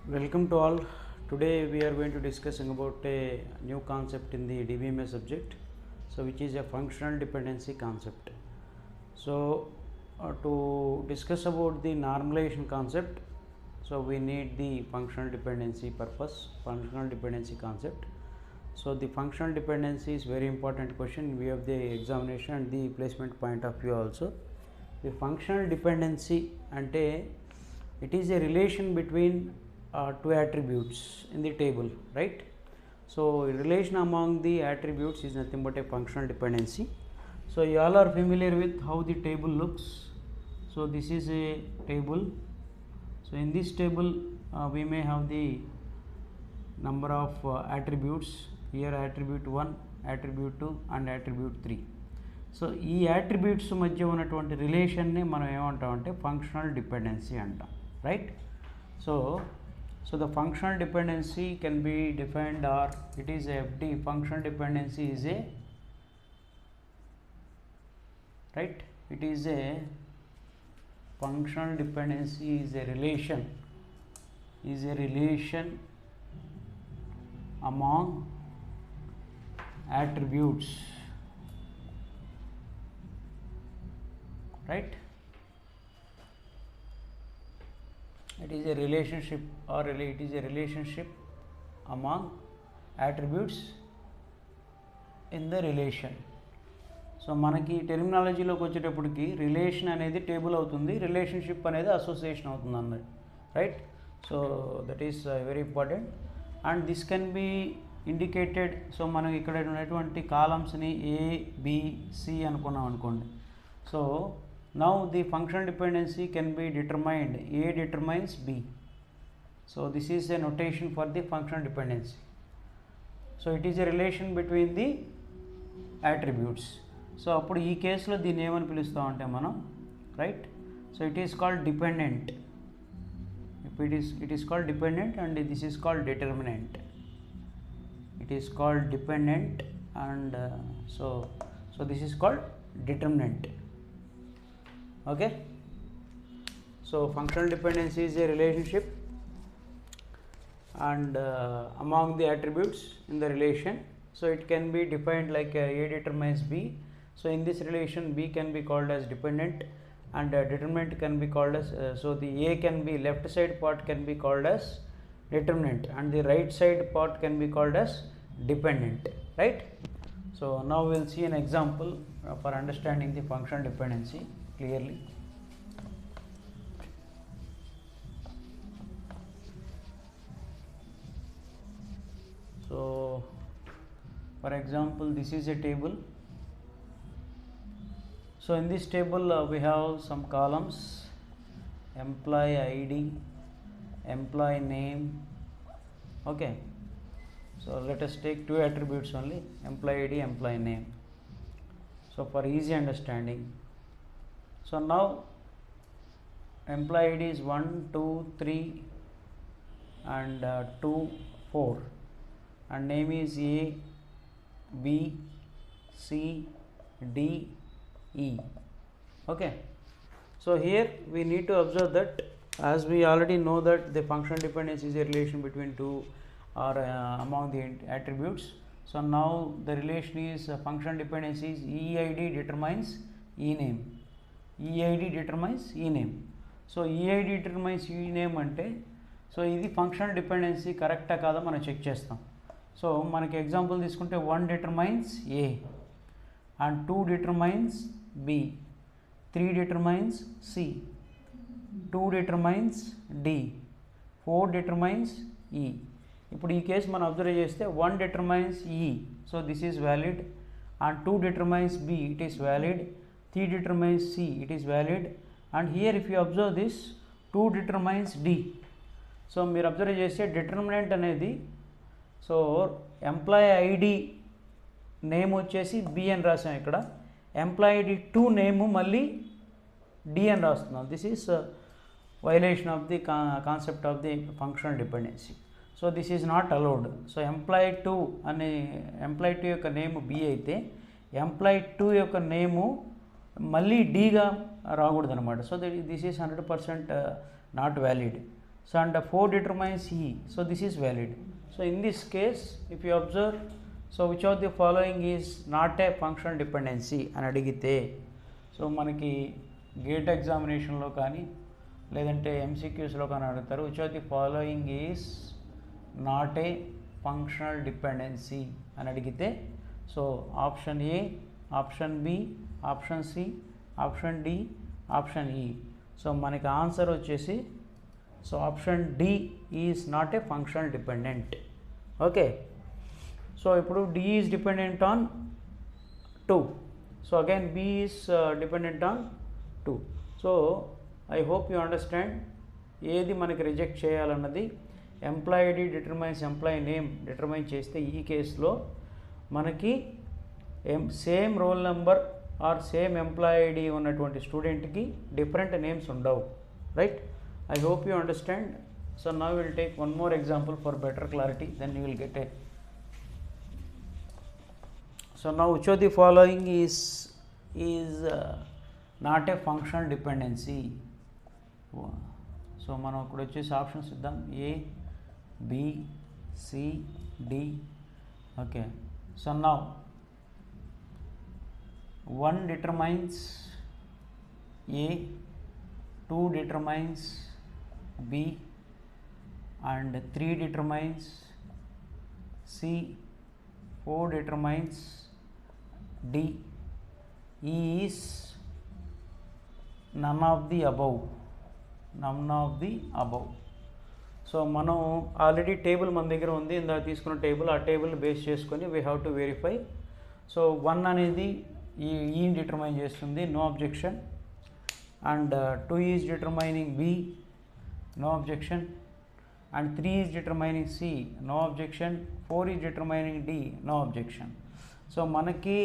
Welcome to all. Today we are going to discussing about a new concept in the DBMS subject, so which is a functional dependency concept. So to discuss about the normalization concept, so we need the functional dependency functional dependency concept. So the functional dependency is very important question in view of the examination and the placement point of view also. The functional dependency ante it is a relation between two attributes in the table, right? So relation among the attributes is nothing but a functional dependency. So you all are familiar with how the table looks. So this is a table. So in this table we may have the number of attributes. Here attribute 1, attribute 2 and attribute 3. So ఈ attributes మధ్య ఉన్నటువంటి రిలేషన్ని మనం ఏమంటామంటే functional dependency అంటాం, right? So the functional dependency can be defined, or it is a FD. Functional dependency is a, right, it is a functional dependency is a relation among attributes, right? It is a relationship, or it is a relationship among attributes in the relation. So మనకి టెర్మినాలజీలోకి వచ్చేటప్పటికి relation అనేది table అవుతుంది, relationship అనేది association అవుతుంది అన్నది, right? So that is very important. And this can be indicated. So మనం ఇక్కడ ఉన్నటువంటి కాలమ్స్ని ఏ బి సి అనుకున్నాం అనుకోండి. So now the functional dependency can be determined. A determines B. So this is a notation for the functional dependency. So it is a relation between the attributes. So appudu ee case lo deenni em ani pilustam ante manam, right? So it is called dependent. It is called dependent, and this is called determinant. It is called dependent, and so this is called determinant. Okay, so functional dependency is a relationship and among the attributes in the relation. So it can be defined like A determines B. So in this relation B can be called as dependent, and determinant can be called as so the A can be, left side part can be called as determinant, and the right side part can be called as dependent, right? So now we will see an example for understanding the functional dependency clearly. So for example, this is a table. So in this table we have some columns: employee ID, employee name. Okay, so let us take two attributes only: employee ID, employee name. So for easy understanding, so now employee ID is 1, 2, 3 and 2, 4, and name is A, B, C, D, E. Okay, so here we need to observe that, as we already know that the functional dependency is a relation between two or among the attributes. So now the relation is functional dependency is EID determines ENAME. EID determines ENAME. So EID determines ENAME అంటే, so ఇది functional dependency కరెక్టా కాదా మనం check చేస్తాం. So మనకి example తీసుకుంటే 1 determines A, and 2 determines B, 3 determines C, 2 determines D, 4 determines E. ఇప్పుడు ఈ కేసు మనం అబ్జర్వ్ చేస్తే 1 determines E, so this is valid, and 2 determines B, it is valid, 3 determines C, it is valid, and here if you observe this 2 determines D. So మీరు observe చేస్తే determinant అనేది, so employee ID name వచ్చేసి B అని రాసాం, ఇక్కడ employee ID 2 name మళ్ళీ D అని రాస్తున్నాం. This is violation of the concept of the functional dependency. So this is not allowed. So employee 2 అనే ఎంప్లాయీ 2 యొక్క నేమ్ B అయితే ఎంప్లాయీ 2 యొక్క నేము మళ్ళీ డీగా రాకూడదు అనమాట. So this is 100% not valid. So and 4 determines E, so this is valid. So in this case, if you observe, so which of the following is not a functional dependency అని అడిగితే, so మనకి gate ఎగ్జామినేషన్లో కానీ లేదంటే ఎంసీక్యూస్లో కానీ అడుగుతారు, which of the following is not a functional dependency అని అడిగితే, so option A, option B, option C, option D, option E. So మనకి ఆన్సర్ వచ్చేసి, so option D is not a functional dependent. Okay, so ఇప్పుడు D is dependent on 2. So again B is dependent on 2. So I hope you understand ఏది మనకి reject చేయాలన్నది. Employee ID determines employee name determine చేస్తే ఈ కేసులో మనకి same roll number or same employee ID ఉన్నటువంటి స్టూడెంట్కి డిఫరెంట్ నేమ్స్ ఉండవు, right? I hope you understand. So now we will take one more example for better clarity, then you will get a. So now which of the following is not a functional dependency? So మనం ఇక్కడ వచ్చేసి options ఇద్దాం, A, B, C, D. Okay, so now 1 determines A, 2 determines B, and 3 determines C, 4 determines D. E is none of the above. So మనం already table మన దగ్గర ఉంది, ఇందాక తీసుకున్న టేబుల్, ఆ టేబుల్ బేస్ చేసుకొని we have to verify. So 1 అనేది ఈ డిటర్మైన్ చేస్తుంది, no objection. And 2 is determining B, no objection, and 3 is determining C, no objection, 4 is determining D, no objection. So మనకి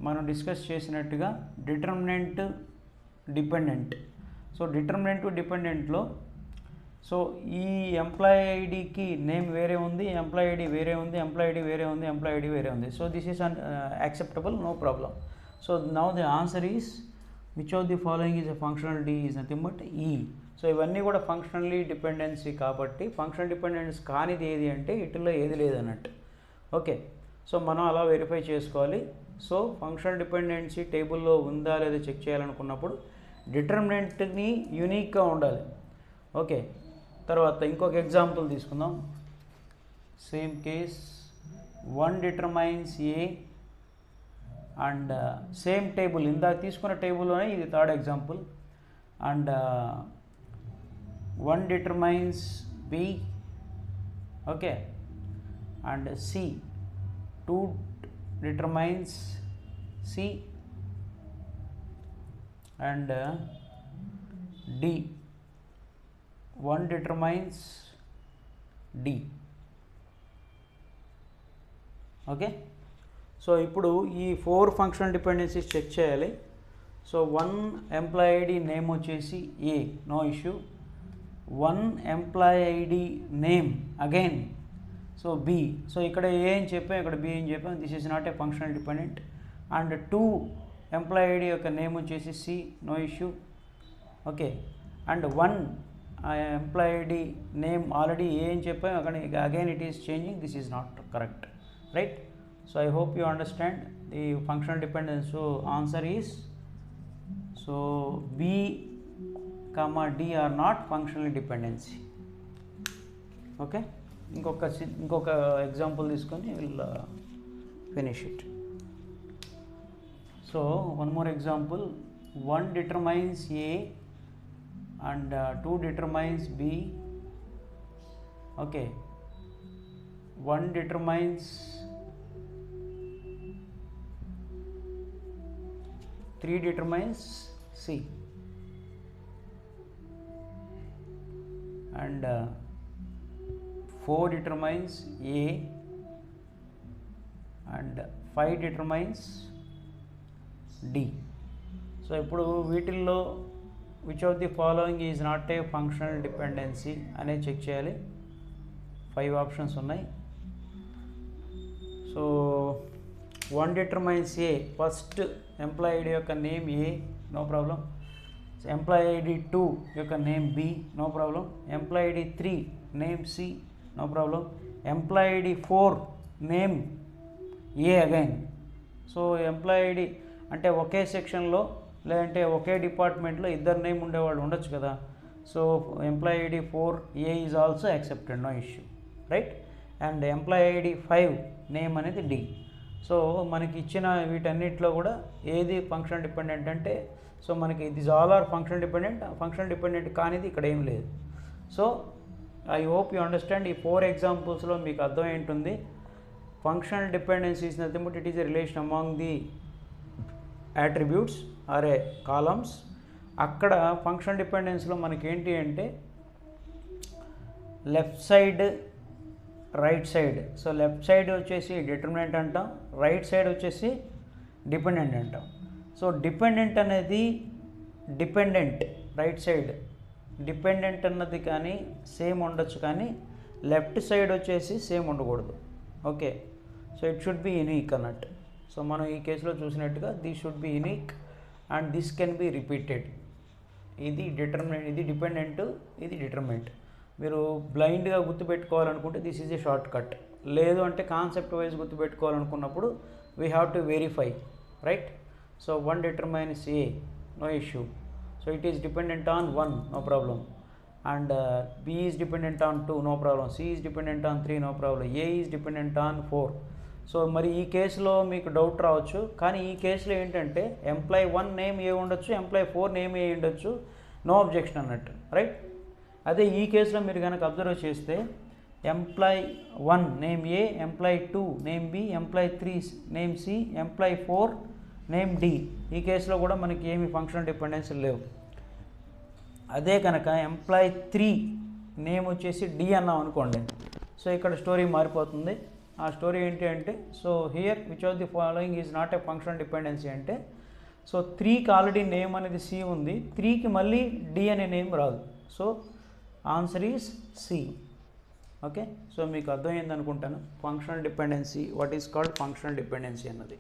మనం డిస్కస్ చేసినట్టుగా డిటర్మినెంట్ డిపెండెంట్. సో డిటర్మినెంట్ డిపెండెంట్లో, so ఈ employee ఐడికి name వేరే ఉంది, ఎంప్లాయ్ ఐడి వేరే ఉంది, ఎంప్లాయ్ ఐడి వేరే ఉంది, ఎంప్లాయ్ ఐడి వేరే ఉంది. So this is acceptable, no problem. So now the answer is which of the following is a functional D is nothing but E. So ఇవన్నీ కూడా ఫంక్షనల్లీ డిపెండెన్సీ కాబట్టి, functional dependence కానిది ఏది అంటే ఇటులో ఏది లేదన్నట్టు. ఓకే, సో మనం అలా వెరిఫై చేసుకోవాలి. సో ఫంక్షనల్ డిపెండెన్సీ టేబుల్లో ఉందా లేదా చెక్ చేయాలనుకున్నప్పుడు డిటర్మినెంట్ని యూనిక్గా ఉండాలి. ఓకే, తర్వాత ఇంకొక ఎగ్జాంపుల్ తీసుకుందాం. Same case, 1 determines A and same table, ఇందాక తీసుకున్న టేబుల్లోనే ఇది third example. And 1 determines B, okay, and C, 2 determines C, and D, 1 determines D. Okay, so ఇప్పుడు ఈ 4 ఫంక్షనల్ డిపెండెన్సీస్ చెక్ చేయాలి. సో 1 ఎంప్లాయ్ ఐడి నేమ్ వచ్చేసి A, no issue. 1 employee ID name again, so B. So ఇక్కడ A అని చెప్పాం, ఇక్కడ B అని చెప్పాం, this is not a functional dependent. And 2 employee ID యొక్క నేమ్ వచ్చేసి C, no issue. Okay, and 1 employee ID name already A అని చెప్పాం, అక్కడ again it is changing, this is not correct, right? So I hope you understand the functional dependence. So answer is, so B comma D are not functional dependency. Okay, ఇంకొక example తీసుకొని will finish it. So one more example, 1 determines A and 2 determines B. Okay, 1 determines 3 determines C, and 4 determines A, and 5 determines D. So ఇప్పుడు వీటిల్లో which of the following is not a functional dependency అనేది check చేయాలి. 5 options ఉన్నాయి. So 1 determines A, first employee ID యొక్క name A, no problem. So employee ID 2 యొక్క name B, no problem. Employee ID 3 name C, no problem. Employee ID 4 name A again. So employee ID అంటే ఒకే సెక్షన్లో లేదంటే ఒకే డిపార్ట్మెంట్లో ఇద్దరు name ఉండేవాళ్ళు ఉండొచ్చు కదా. So employee ID 4 A is also accepted, no issue, right. And employee ID 5 name అనేది D. So మనకి ఇచ్చిన వీటన్నిటిలో కూడా ఏది ఫంక్షనల్ డిపెండెంట్ అంటే, సో మనకి this all are functional dependent కానిది ఇక్కడ ఏం లేదు. So I hope you understand. ఈ 4 ఎగ్జాంపుల్స్లో మీకు అర్థం ఏంటుంది. Functional dependency is nothing but it is a relation among the attributes are a columns. అక్కడ ఫంక్షనల్ డిపెండెన్సీలో మనకి ఏంటి అంటే left side right side. So left side వచ్చేసి డిటర్మినెంట్ అంటాం, రైట్ సైడ్ వచ్చేసి డిపెండెంట్ అంటాం. సో డిపెండెంట్ అనేది డిపెండెంట్ రైట్ సైడ్ డిపెండెంట్ అన్నది కానీ సేమ్ ఉండొచ్చు, కానీ లెఫ్ట్ సైడ్ వచ్చేసి సేమ్ ఉండకూడదు. Okay, so it should be unique అన్నట్టు. సో మనం ఈ కేసులో చూసినట్టుగా this should be unique and this can be repeated. ఇది డిటర్మినెంట్, ఇది డిపెండెంట్, ఇది డిటర్మినెంట్. మీరు బ్లైండ్గా గుర్తుపెట్టుకోవాలనుకుంటే this is a short cut. లేదు అంటే కాన్సెప్ట్ వైజ్ గుర్తుపెట్టుకోవాలనుకున్నప్పుడు we have to verify, right. So 1 determines A, no issue. So it is dependent on 1, no problem. And B is dependent on 2, no problem. C is dependent on 3, no problem. A is dependent on 4. So మరి ఈ కేసులో మీకు doubt రావచ్చు, కానీ ఈ కేసులో ఏంటంటే employee 1 name ఏ ఉండొచ్చు, ఎంప్లాయీ 4 నేమ్ ఏ ఉండొచ్చు, నో అబ్జెక్షన్ అన్నట్టు, రైట్. అదే ఈ కేసులో మీరు కనుక అబ్జర్వ్ చేస్తే employee 1 name A, employee 2 name B, employee 3 name C, employee 4 name D. ఈ కేసులో కూడా మనకి ఏమి ఫంక్షనల్ డిపెండెన్సీ లేవు. అదే కనుక ఎంప్లాయీ 3 నేమ్ వచ్చేసి డి అన్నాం అనుకోండి, సో ఇక్కడ స్టోరీ మారిపోతుంది. ఆ స్టోరీ ఏంటి అంటే, so here which of the following is not a functional dependency అంటే, సో 3కి ఆల్రెడీ నేమ్ అనేది సి ఉంది, 3కి మళ్ళీ డి అనే నేమ్ రాదు. So answer is C. Okay, so మీకు అర్థమైంది అనుకుంటాను functional dependency, what is called functional dependency అన్నది.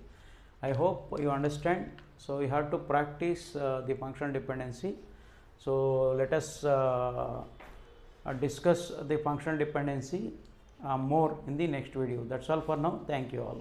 I hope you understand. So you have to practice the functional dependency. So let us discuss the functional dependency more in the next video. That's all for now. Thank you all.